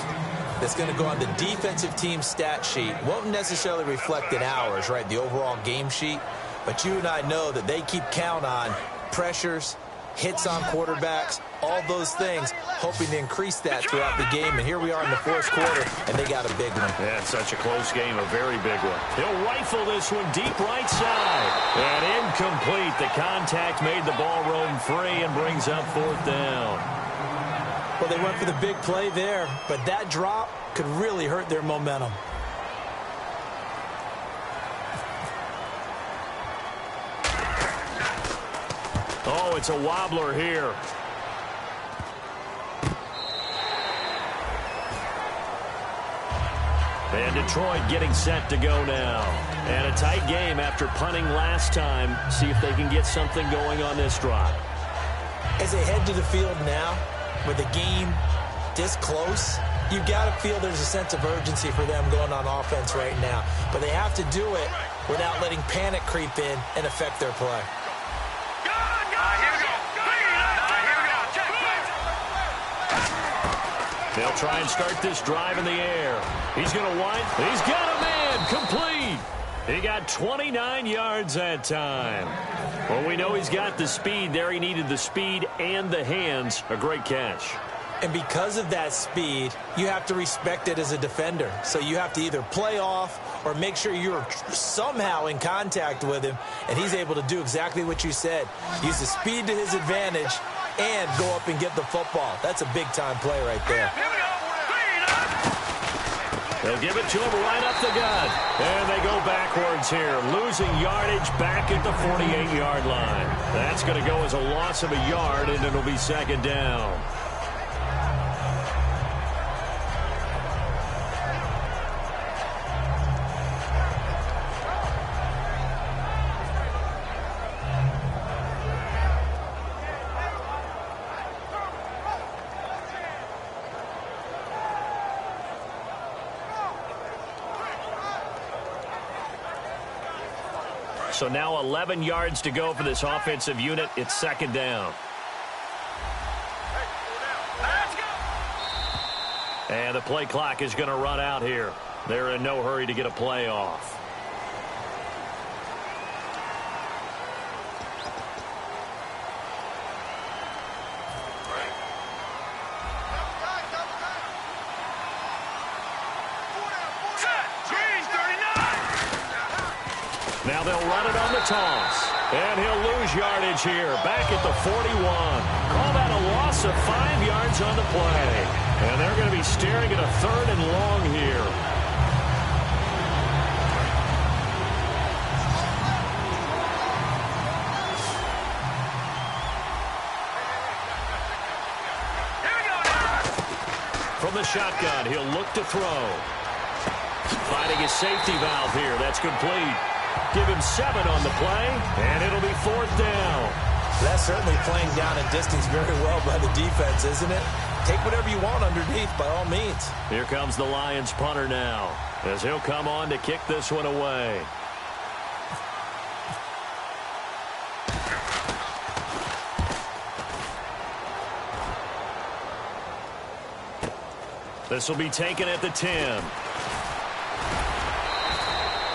that's going to go on the defensive team stat sheet. Won't necessarily reflect in ours, right, the overall game sheet. But you and I know that they keep count on pressures, hits on quarterbacks, all those things, hoping to increase that throughout the game. And here we are in the fourth quarter, and they got a big one. Yeah, it's such a close game, a very big one. He'll rifle this one deep right side. And incomplete. The contact made the ball roam free and brings up fourth down. Well, they went for the big play there, but that drop could really hurt their momentum. Oh, it's a wobbler here. And Detroit getting set to go now. And a tight game after punting last time. See if they can get something going on this drive. As they head to the field now, with the game this close, you've got to feel there's a sense of urgency for them going on offense right now. But they have to do it without letting panic creep in and affect their play. They'll try and start this drive in the air. He's going to wind. He's got a man. Complete. He got 29 yards that time. Well, we know he's got the speed there. He needed the speed and the hands. A great catch. And because of that speed, you have to respect it as a defender. So you have to either play off or make sure you're somehow in contact with him. And he's able to do exactly what you said. Use the speed to his advantage and go up and get the football. That's a big-time play right there. They'll give it to him right up the gut. And they go backwards here, losing yardage back at the 48-yard line. That's going to go as a loss of a yard, and it'll be second down. So now 11 yards to go for this offensive unit. It's second down. And the play clock is going to run out here. They're in no hurry to get a play off. Now they'll run it on the toss. And he'll lose yardage here. Back at the 41. Call that a loss of 5 yards on the play. And they're going to be staring at a 3rd and long here. From the shotgun, he'll look to throw. Finding his safety valve here. That's complete. Give him 7 on the play, and it'll be 4th down. That's certainly playing down a distance very well by the defense, isn't it? Take whatever you want underneath, by all means. Here comes the Lions punter now, as he'll come on to kick this one away. This will be taken at the 10.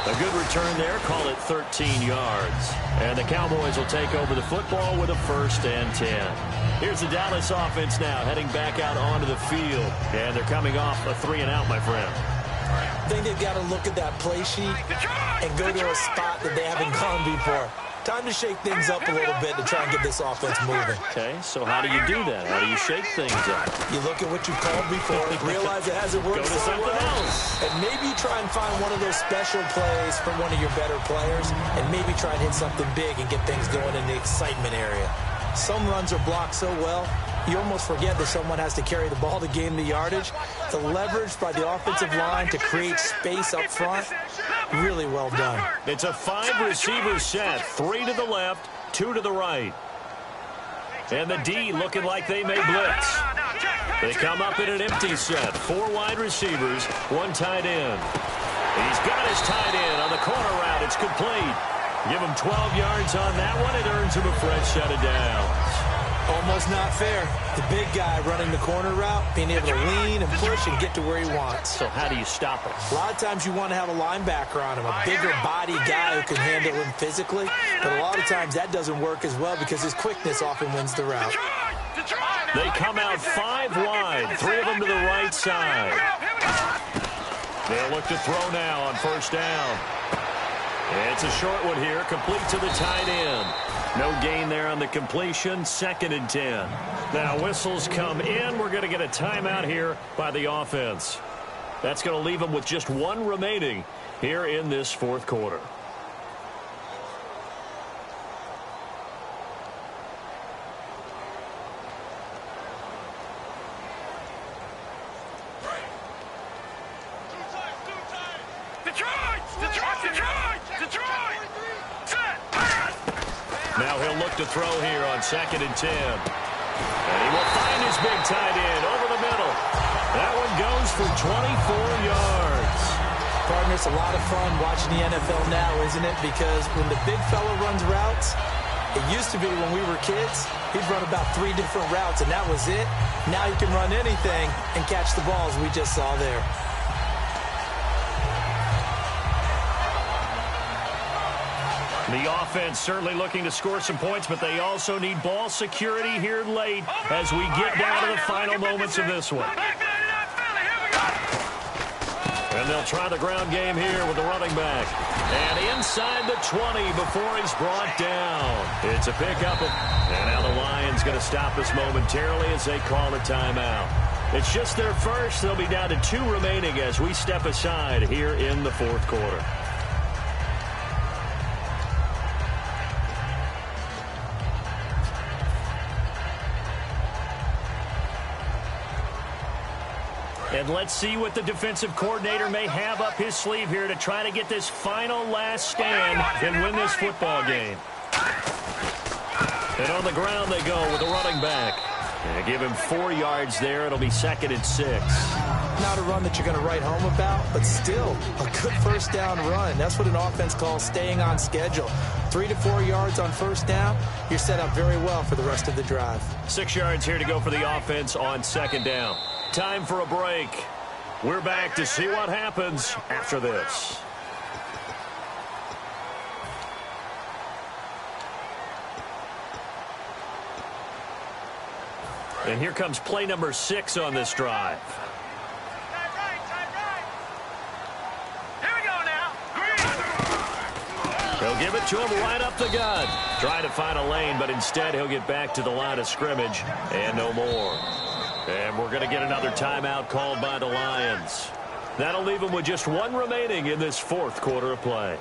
A good return there. Call it 13 yards. And the Cowboys will take over the football with a 1st and 10. Here's the Dallas offense now heading back out onto the field. And they're coming off a 3-and-out, my friend. I think they've got to look at that play sheet and go to a spot that they haven't gone before. Time to shake things up a little bit to try and get this offense moving. Okay, so how do you do that? How do you shake things up? You look at what you called before, realize it hasn't worked so well, and maybe try and find one of those special plays from one of your better players, and maybe try and hit something big and get things going in the excitement area. Some runs are blocked so well, you almost forget that someone has to carry the ball to gain the yardage. The leverage by the offensive line to create space up front, really well done. It's a 5-receiver set, 3 to the left, 2 to the right. And the D looking like they may blitz. They come up in an empty set, 4 wide receivers, 1 tight end. He's got his tight end on the corner route. It's complete. Give him 12 yards on that one. It earns him a fresh set of downs. Almost not fair. The big guy running the corner route, being able to lean and push and get to where he wants. So how do you stop him? A lot of times you want to have a linebacker on him, a bigger body guy who can handle him physically. But a lot of times that doesn't work as well because his quickness often wins the route. They come out 5 wide, 3 of them to the right side. They'll look to throw now on 1st down. It's a short one here, complete to the tight end. No gain there on the completion, 2nd and 10. Now whistles come in. We're going to get a timeout here by the offense. That's going to leave them with just 1 remaining here in this 4th quarter. Now he'll look to throw here on 2nd and 10. And he will find his big tight end over the middle. That one goes for 24 yards. Partner, it's a lot of fun watching the NFL now, isn't it? Because when the big fella runs routes, it used to be when we were kids, he'd run about 3 different routes, and that was it. Now he can run anything and catch the balls we just saw there. The offense certainly looking to score some points, but they also need ball security here late as we get down to the final moments of this one. And they'll try the ground game here with the running back. And inside the 20 before he's brought down. It's a pickup. And now the Lions going to stop this momentarily as they call a timeout. It's just their first. They'll be down to 2 remaining as we step aside here in the fourth quarter. And let's see what the defensive coordinator may have up his sleeve here to try to get this final last stand and win this football game. And on the ground they go with the running back. And give him 4 yards there. It'll be 2nd and 6. Not a run that you're going to write home about, but still a good first down run. That's what an offense calls staying on schedule. 3 to 4 yards on first down, you're set up very well for the rest of the drive. 6 yards here to go for the offense on 2nd down. Time for a break. We're back to see what happens after this. And here comes play number 6 on this drive. Here we go now. He'll give it to him right up the gut. Try to find a lane, but instead he'll get back to the line of scrimmage and no more. And we're going to get another timeout called by the Lions. That'll leave them with just 1 remaining in this fourth quarter of play.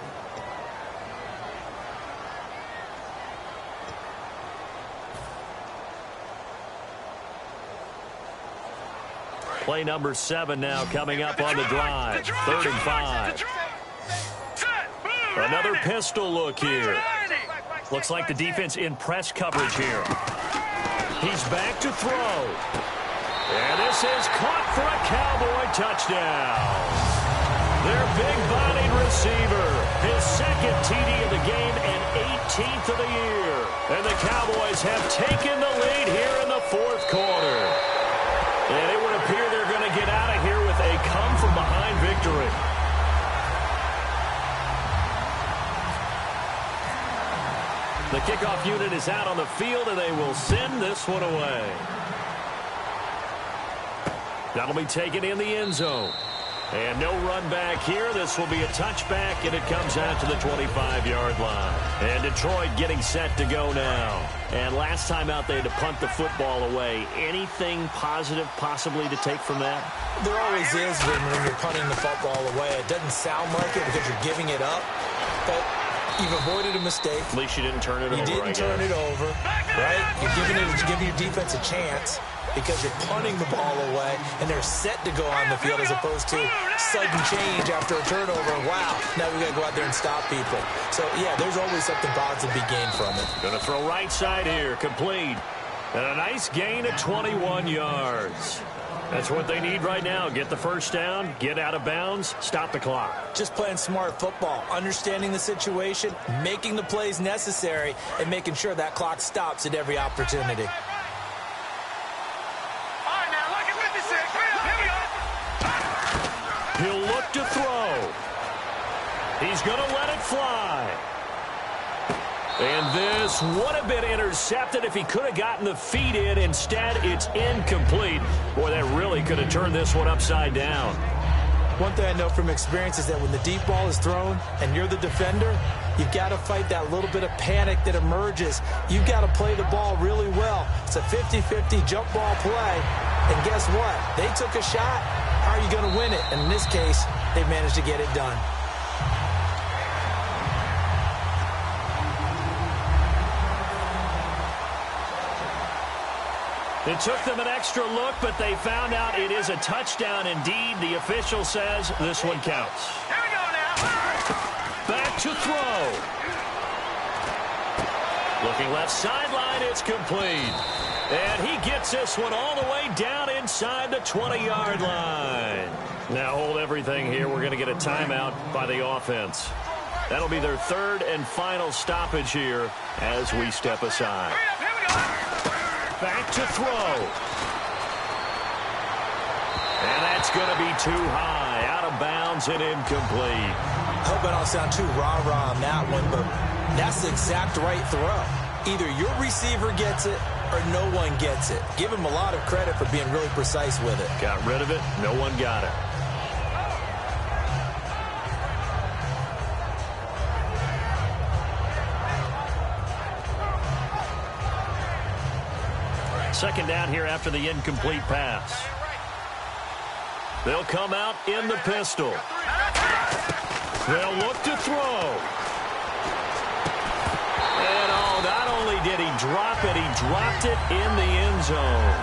Play number 7 now coming up on the drive. 3rd and 5. Another pistol look here. Looks like the defense in press coverage here. He's back to throw. And this is caught for a Cowboy touchdown. Their big-bodied receiver. His 2nd TD of the game and 18th of the year. And the Cowboys have taken the lead here in the fourth quarter. And it would appear they're going to get out of here with a come-from-behind victory. The kickoff unit is out on the field, and they will send this one away. That'll be taken in the end zone. And no run back here. This will be a touchback, and it comes out to the 25-yard line. And Detroit getting set to go now. And last time out, they had to punt the football away. Anything positive possibly to take from that? There always is when you're punting the football away. It doesn't sound like it because you're giving it up, but you've avoided a mistake. At least you didn't turn it over. You didn't turn it over, right? You're giving your defense a chance because you're punting the ball away, and they're set to go on the field as opposed to sudden change after a turnover. Wow, now we got to go out there and stop people. So, yeah, there's always something positive to be gained from it. Going to throw right side here, complete. And a nice gain of 21 yards. That's what they need right now. Get the first down, get out of bounds, stop the clock. Just playing smart football, understanding the situation, making the plays necessary, and making sure that clock stops at every opportunity. He'll look to throw. He's going to let it fly. And this would have been intercepted if he could have gotten the feet in. Instead, it's incomplete. Boy, that really could have turned this one upside down. One thing I know from experience is that when the deep ball is thrown and you're the defender, you've got to fight that little bit of panic that emerges. You've got to play the ball really well. It's a 50-50 jump ball play. And guess what? They took a shot. How are you going to win it? And in this case, they managed to get it done. It took them an extra look, but they found out it is a touchdown indeed. The official says this one counts. Here we go now. Back to throw. Looking left sideline, it's complete. And he gets this one all the way down inside the 20-yard line. Now hold everything here. We're going to get a timeout by the offense. That'll be their 3rd and final stoppage here as we step aside. Here we go. Back to throw. And that's going to be too high. Out of bounds and incomplete. Hope I don't sound too rah-rah on that one, but that's the exact right throw. Either your receiver gets it or no one gets it. Give him a lot of credit for being really precise with it. Got rid of it. No one got it. Second down here after the incomplete pass. They'll come out in the pistol. They'll look to throw. And not only did he drop it, he dropped it in the end zone.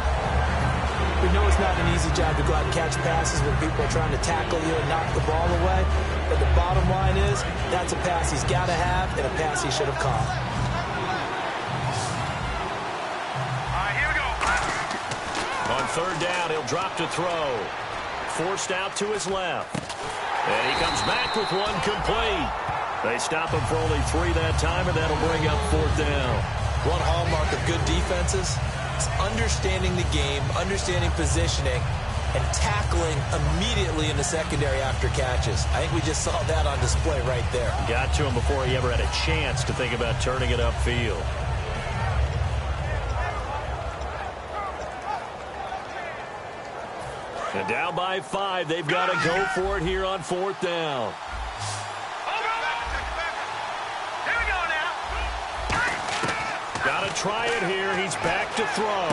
We know it's not an easy job to go out and catch passes when people are trying to tackle you and knock the ball away. But the bottom line is, that's a pass he's got to have and a pass he should have caught. All right, here we go. On third down, he'll drop to throw. Forced out to his left. And he comes back with one complete. They stop him for only 3 that time, and that'll bring up fourth down. One hallmark of good defenses is understanding the game, understanding positioning, and tackling immediately in the secondary after catches. I think we just saw that on display right there. Got to him before he ever had a chance to think about turning it upfield. And down by 5, they've got to go for it here on fourth down. Here we go now. Got to try it here. He's back to throw.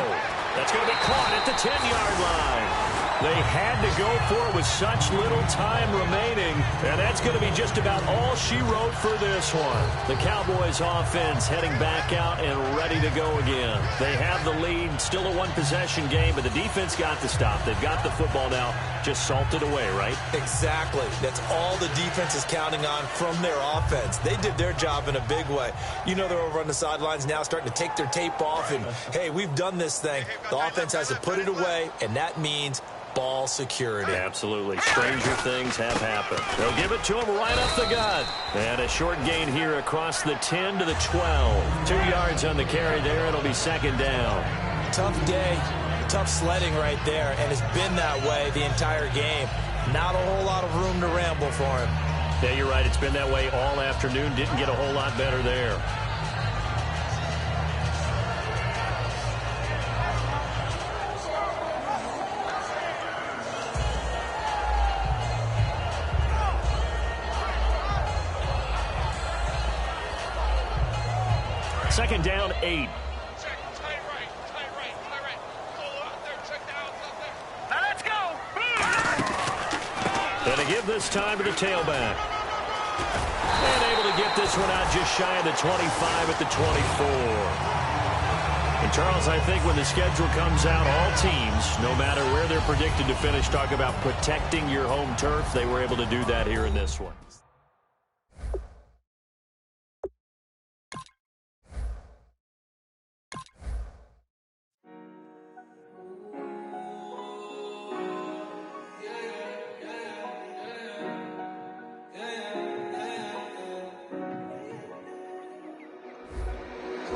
That's going to be caught at the 10-yard line. They had to go for it with such little time remaining, and that's going to be just about all she wrote for this one. The Cowboys offense heading back out and ready to go again. They have the lead, still a one-possession game, but the defense got the stop. They've got the football now, just salted away, right? Exactly. That's all the defense is counting on from their offense. They did their job in a big way. You know they're over on the sidelines now starting to take their tape off, and, hey, we've done this thing. The offense has to put it away, and that means ball security. Absolutely. Stranger things have happened. They'll give it to him right up the gut. And a short gain here across the 10 to the 12. 2 yards on the carry there. It'll be second down. Tough day. Tough sledding right there, and it's been that way the entire game. Not a whole lot of room to ramble for him. Yeah, you're right. It's been that way all afternoon. Didn't get a whole lot better there. Second down, 8. Now let's go. And they give this time to the tailback. And able to get this one out just shy of the 25 at the 24. And Charles, I think when the schedule comes out, all teams, no matter where they're predicted to finish, talk about protecting your home turf. They were able to do that here in this one.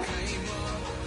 Came up